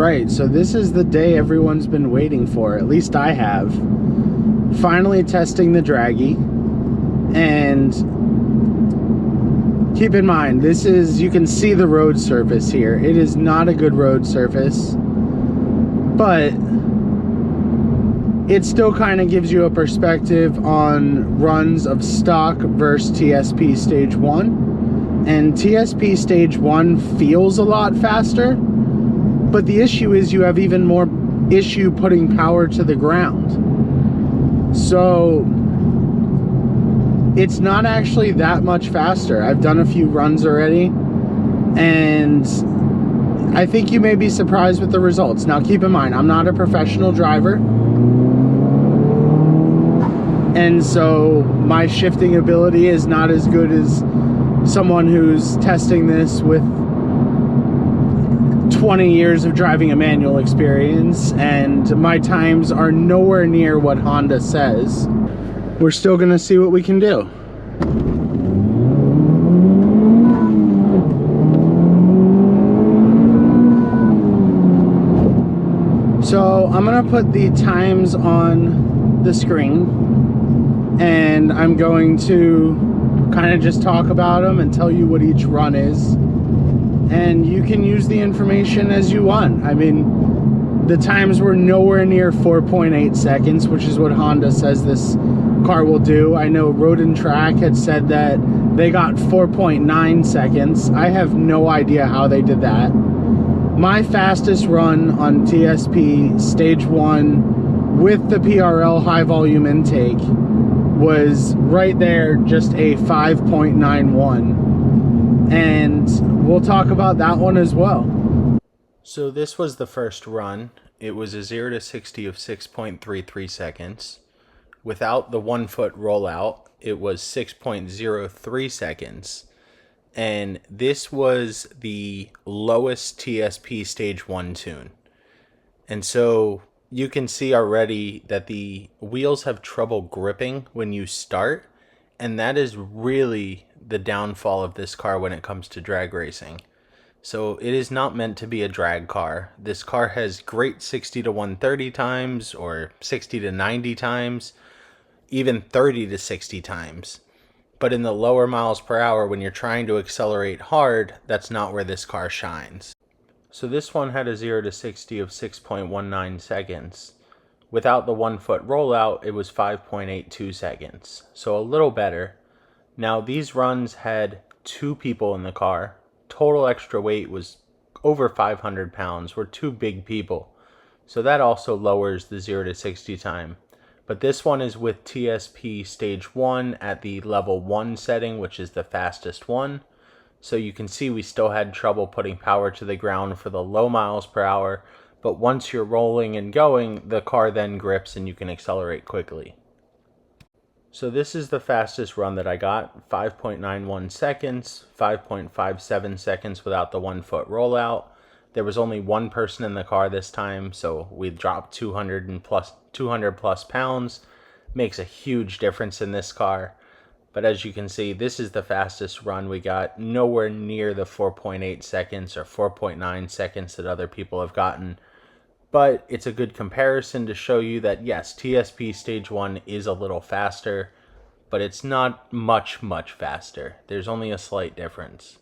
Alright, so this is the day everyone's been waiting for, at least I have. Finally testing the Dragy. And keep in mind, this is, you can see the road surface here. It is not a good road surface, but it still kind of gives you a perspective on runs of stock versus TSP Stage 1. And TSP Stage 1 feels a lot faster. But the issue is you have even more issue putting power to the ground. So it's not actually that much faster. I've done a few runs already, and I think you may be surprised with the results. Now keep in mind, I'm not a professional driver, and so my shifting ability is not as good as someone who's testing this with 20 years of driving a manual experience, and my times are nowhere near what Honda says. We're still gonna see what we can do. So I'm gonna put the times on the screen, and I'm going to kind of just talk about them and tell you what each run is. And you can use the information as you want. I mean, the times were nowhere near 4.8 seconds, which is what Honda says this car will do. I know Road and Track had said that they got 4.9 seconds. I have no idea how they did that. My fastest run on TSP Stage 1 with the PRL high volume intake was right there, just a 5.91. And we'll talk about that one as well. So this was the first run. It was a 0 to 60 of 6.33 seconds. Without the 1 foot rollout, it was 6.03 seconds. And this was the lowest TSP Stage 1 tune. And so you can see already that the wheels have trouble gripping when you start. And that is really the downfall of this car when it comes to drag racing. So it is not meant to be a drag car. This car has great 60 to 130 times, or 60 to 90 times, even 30 to 60 times. But in the lower miles per hour, when you're trying to accelerate hard, that's not where this car shines. So this one had a 0 to 60 of 6.19 seconds. Without the 1 foot rollout, it was 5.82 seconds. So a little better. Now these runs had 2 people in the car. Total extra weight was over 500 pounds. We're 2 big people. So that also lowers the 0 to 60 time. But this one is with TSP Stage 1 at the level 1 setting, which is the fastest one. So you can see we still had trouble putting power to the ground for the low miles per hour. But once you're rolling and going, the car then grips and you can accelerate quickly. So this is the fastest run that I got, 5.91 seconds, 5.57 seconds without the 1 foot rollout. There was only 1 person in the car this time, so we dropped 200 plus pounds. Makes a huge difference in this car. But as you can see, this is the fastest run we got, nowhere near the 4.8 seconds or 4.9 seconds that other people have gotten. But it's a good comparison to show you that, yes, TSP Stage 1 is a little faster, but it's not much faster. There's only a slight difference.